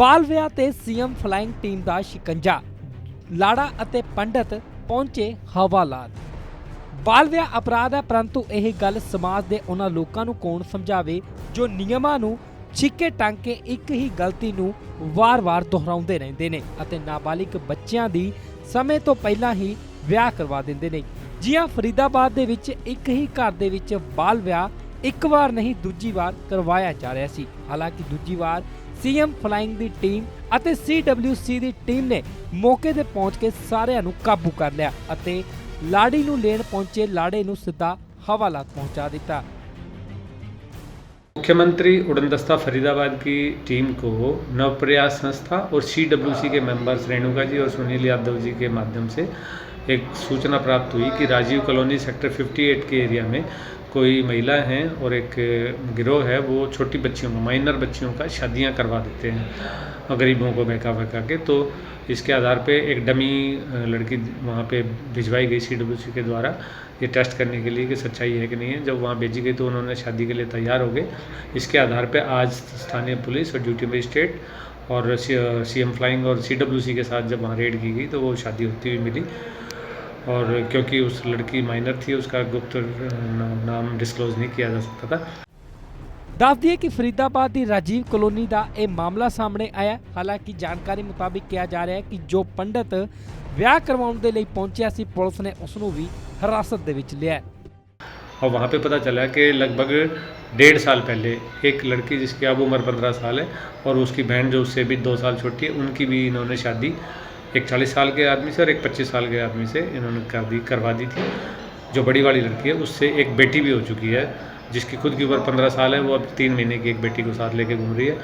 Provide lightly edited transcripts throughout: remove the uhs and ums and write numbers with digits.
ਬਾਲ ਵਿਆਹ ਤੇ CM flying team ਦਾ ਸ਼ਿਕੰਜਾ, ਲਾੜਾ ਅਤੇ ਪੰਡਤ ਪਹੁੰਚੇ ਹਵਾਲਾਤ। ਬਾਲ ਵਿਆਹ ਅਪਰਾਧ ਹੈ, ਪਰੰਤੂ ਇਹ ਗੱਲ ਸਮਾਜ ਦੇ ਉਹਨਾਂ ਲੋਕਾਂ ਨੂੰ ਕੌਣ ਸਮਝਾਵੇ ਜੋ ਨਿਯਮਾਂ ਨੂੰ ਛਿੱਕੇ ਟੰਗ ਕੇ ਇੱਕ ਹੀ ਗਲਤੀ ਨੂੰ ਵਾਰ-ਵਾਰ ਦੁਹਰਾਉਂਦੇ ਰਹਿੰਦੇ ਨੇ ਅਤੇ ਨਾਬਾਲਿਗ ਬੱਚਿਆਂ ਦੀ ਸਮੇਂ ਤੋਂ ਪਹਿਲਾਂ ਹੀ ਵਿਆਹ ਕਰਵਾ ਦਿੰਦੇ ਨੇ। ਜੀ ਹਾਂ, ਫਰੀਦਾਬਾਦ ਦੇ ਵਿੱਚ ਇੱਕ ਹੀ ਘਰ ਦੇ ਵਿੱਚ ਬਾਲ ਵਿਆਹ ਇੱਕ ਵਾਰ ਨਹੀਂ ਦੂਜੀ ਵਾਰ ਕਰਵਾਇਆ ਜਾ ਰਿਹਾ ਸੀ। ਹਾਲਾਂਕਿ ਦੂਜੀ ਵਾਰ ਸੀਐਮ ਫਲਾਈਂਗ ਦੀ ਟੀਮ ਅਤੇ CWC ਦੀ ਟੀਮ ਨੇ ਮੌਕੇ ਤੇ ਪਹੁੰਚ ਕੇ ਸਾਰਿਆਂ ਨੂੰ ਕਾਬੂ ਕਰ ਲਿਆ ਅਤੇ ਲਾੜੀ ਨੂੰ ਲੈਣ पहुंचे लाड़े ਨੂੰ ਸਿੱਧਾ हवालात पहुंचा दिता। मुख्यमंत्री उड़न दस्ता फरीदाबाद की टीम को नवप्रयास संस्था और CWC के मेंबर्स रेणुका जी और सुनील यादव जी के माध्यम से एक सूचना प्राप्त हुई कि राजीव कॉलोनी सेक्टर 58 के एरिया में कोई महिला हैं और एक गिरोह है, वो छोटी बच्चियों को, माइनर बच्चियों का शादियां करवा देते हैं गरीबों को बहका के। तो इसके आधार पे एक डमी लड़की वहाँ पे भिजवाई गई CWC के द्वारा ये टेस्ट करने के लिए कि सच्चाई है कि नहीं है। जब वहाँ भेजी गई तो उन्होंने शादी के लिए तैयार हो गए। इसके आधार पे आज स्थानीय पुलिस और ड्यूटी मजिस्ट्रेट और CM फ्लाइंग और CWC के साथ जब वहाँ रेड की गई तो वो शादी होती हुई मिली। और क्योंकि उस लड़की माइनर थी, उसका गुप्त नाम डिस्क्लोज नहीं किया जा सकता था। ਦੱਸ ਦਈਏ ਕਿ ਫਰੀਦਾਬਾਦ ਦੀ ਰਾਜੀਵ ਕਲੋਨੀ ਦਾ ਇਹ ਮਾਮਲਾ ਸਾਹਮਣੇ ਆਇਆ। ਹਾਲਾਂਕਿ ਜਾਣਕਾਰੀ ਮੁਤਾबिक ਕਿਹਾ ਜਾ ਰਿਹਾ ਹੈ ਕਿ ਜੋ ਪੰਡਤ ਵਿਆਹ ਕਰਵਾਉਣ ਦੇ ਲਈ ਪਹੁੰਚਿਆ ਸੀ, ਪੁਲਿਸ ਨੇ ਉਸ ਨੂੰ ਵੀ ਹਿਰਾਸਤ ਦੇ ਵਿੱਚ ਲਿਆ। और वहाँ पे पता चला कि लगभग 1.5 साल पहले एक लड़की जिसकी अब उम्र 15 साल है और उसकी बहन जो उससे भी 2 साल छोटी है, उनकी भी इन्होंने शादी एक 40 साल के आदमी से और एक 25 साल के आदमी से इन्होंने करवा दी थी। जो बड़ी वाली लड़की है उससे एक बेटी भी हो चुकी है, जिसकी खुद की उम्र 15 साल है, वो अब 3 महीने की एक बेटी को साथ लेके घूम रही है।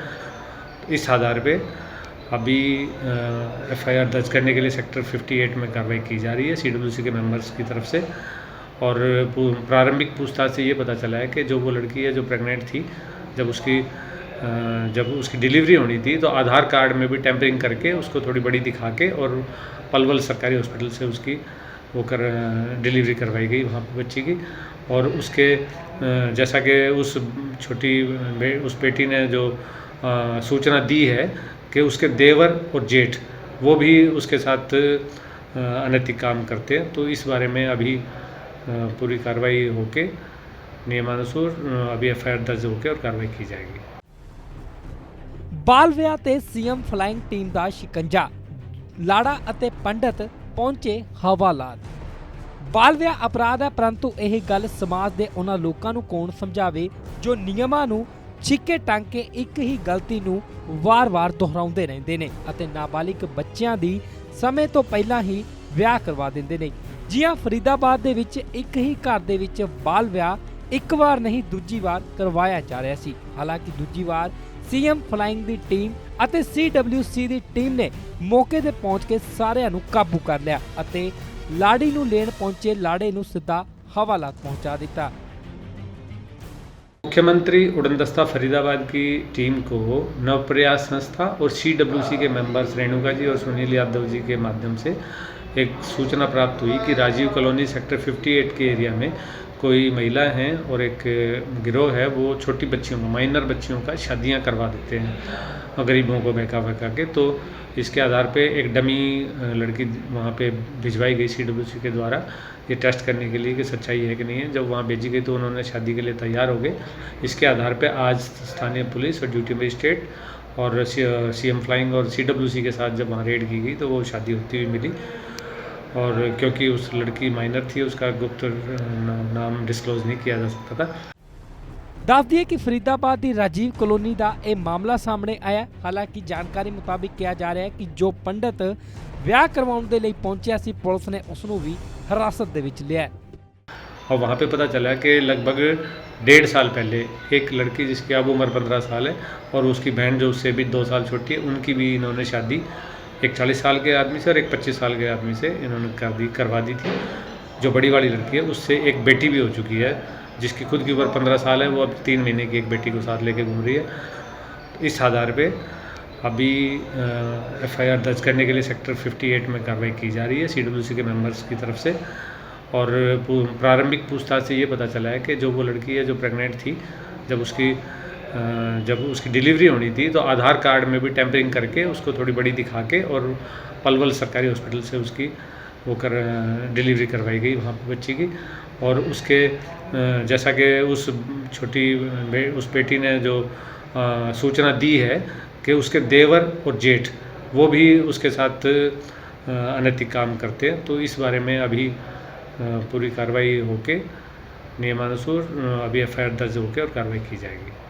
इस आधार पे अभी FIR दर्ज करने के लिए सेक्टर 58 में कार्रवाई की जा रही है CWC के मेंबर्स की तरफ से। और प्रारंभिक पूछताछ से ये पता चला है कि जो वो लड़की है जो प्रेग्नेंट थी, जब उसकी डिलीवरी होनी थी तो आधार कार्ड में भी टेम्परिंग करके उसको थोड़ी बड़ी दिखा के और पलवल सरकारी हॉस्पिटल से उसकी डिलीवरी करवाई गई वहाँ पर बच्ची की। और उसके जैसा कि उस बेटी ने जो सूचना दी है कि उसके देवर और जेठ वो भी उसके साथ अनैतिक काम करते हैं, तो इस बारे में अभी पूरी कार्रवाई होके नियमानुसार अभी FIR दर्ज होके और कार्रवाई की जाएगी। ਬਾਲ ਵਿਆਹ ਤੇ ਸੀਐਮ ਫਲਾਈਂਗ ਟੀਮ ਦਾ ਸ਼ਿਕੰਜਾ, ਲਾੜਾ ਅਤੇ ਪੰਡਤ ਪਹੁੰਚੇ ਹਵਾਲਾਤ। ਬਾਲ ਵਿਆਹ ਅਪਰਾਧ ਹੈ, ਪਰੰਤੂ ਇਹ ਗੱਲ ਸਮਾਜ ਦੇ ਉਹਨਾਂ ਲੋਕਾਂ ਨੂੰ ਕੌਣ ਸਮਝਾਵੇ ਜੋ ਨਿਯਮਾਂ ਨੂੰ ਛਿੱਕੇ ਟੰਗ ਕੇ ਇੱਕ ਹੀ ਗਲਤੀ ਨੂੰ ਵਾਰ-ਵਾਰ ਦੁਹਰਾਉਂਦੇ ਰਹਿੰਦੇ ਨੇ ਅਤੇ ਨਾਬਾਲਿਗ ਬੱਚਿਆਂ ਦੀ ਸਮੇਂ ਤੋਂ ਪਹਿਲਾਂ ਹੀ ਵਿਆਹ ਕਰਵਾ ਦਿੰਦੇ ਨੇ। ਜੀ ਹਾਂ, ਫਰੀਦਾਬਾਦ ਦੇ ਵਿੱਚ ਇੱਕ ਹੀ ਘਰ ਦੇ ਵਿੱਚ ਬਾਲ ਵਿਆਹ ਇੱਕ ਵਾਰ ਨਹੀਂ ਦੂਜੀ ਵਾਰ ਕਰਵਾਇਆ ਜਾ ਰਿਹਾ ਸੀ। ਹਾਲਾਂਕਿ ਦੂਜੀ ਵਾਰ CM ਫਲਾਈਂਗ ਦੀ ਟੀਮ ਅਤੇ CWC ਦੀ ਟੀਮ ਨੇ ਮੌਕੇ ਤੇ ਪਹੁੰਚ ਕੇ ਸਾਰਿਆਂ ਨੂੰ ਕਾਬੂ ਕਰ ਲਿਆ ਅਤੇ ਲਾੜੀ ਨੂੰ ਲੈਣ ਪਹੁੰਚੇ ਲਾੜੇ ਨੂੰ ਸਿੱਧਾ ਹਵਾਲਾਤ ਪਹੁੰਚਾ ਦਿੱਤਾ। मुख्यमंत्री उड़न दस्ता फरीदाबाद की टीम को नवप्रयास संस्था और CWC के मेंबर्स रेणुका जी और सुनील यादव जी के माध्यम से एक सूचना प्राप्त हुई कि राजीव कॉलोनी सेक्टर 58 के एरिया में कोई महिला हैं और एक गिरोह है, वो छोटी बच्चियों को, माइनर बच्चियों का शादियां करवा देते हैं गरीबों को बहका के। तो इसके आधार पे एक डमी लड़की वहाँ पे भिजवाई गई CWC के द्वारा ये टेस्ट करने के लिए कि सच्चाई है कि नहीं है। जब वहाँ भेजी गई तो उन्होंने शादी के लिए तैयार हो गए। इसके आधार पे आज स्थानीय पुलिस और ड्यूटी मजिस्ट्रेट और CM फ्लाइंग और CWC के साथ जब वहाँ रेड की गई तो वो शादी होती हुई मिली। और क्योंकि उस लड़की माइनर थी, उसका गुप्त नाम डिस्क्लोज नहीं किया जा सकता था। ਦੱਸ ਦਈਏ ਕਿ ਫਰੀਦਾਬਾਦ ਦੀ ਰਾਜੀਵ ਕਲੋਨੀ ਦਾ ਇਹ ਮਾਮਲਾ ਸਾਹਮਣੇ ਆਇਆ। ਹਾਲਾਂਕਿ ਜਾਣਕਾਰੀ ਮੁਤਾबिक ਕਿਹਾ ਜਾ ਰਿਹਾ ਹੈ ਕਿ ਜੋ ਪੰਡਤ ਵਿਆਹ ਕਰਵਾਉਣ ਦੇ ਲਈ ਪਹੁੰਚਿਆ ਸੀ, ਪੁਲਿਸ ਨੇ ਉਸ ਨੂੰ ਵੀ ਹਿਰਾਸਤ ਦੇ ਵਿੱਚ ਲਿਆ। और वहाँ पे पता चला कि लगभग 1.5 साल पहले एक लड़की जिसकी अब उम्र 15 साल है और उसकी बहन जो उससे भी 2 साल छोटी है, उनकी भी इन्होंने शादी एक 40 साल के आदमी से और एक 25 साल के आदमी से इन्होंने करवा दी थी। जो बड़ी वाली लड़की है उससे एक बेटी भी हो चुकी है, जिसकी खुद की उम्र 15 साल है, वो अब 3 महीने की एक बेटी को साथ लेके घूम रही है। इस आधार पे अभी FIR दर्ज करने के लिए सेक्टर 58 में कार्रवाई की जा रही है CWC के मेंबर्स की तरफ से। और प्रारंभिक पूछताछ से ये पता चला है कि जो वो लड़की है जो प्रेग्नेंट थी, जब जब उसकी डिलीवरी होनी थी तो आधार कार्ड में भी टेम्परिंग करके उसको थोड़ी बड़ी दिखा के और पलवल सरकारी हॉस्पिटल से उसकी वो डिलीवरी करवाई गई वहाँ पे बच्ची की। और उसके जैसा कि उस उस बेटी ने जो सूचना दी है कि उसके देवर और जेठ वो भी उसके साथ अनैतिक काम करते हैं, तो इस बारे में अभी पूरी कार्रवाई होके नियमानुसार अभी एफआईआर दर्ज होकर और कार्रवाई की जाएगी।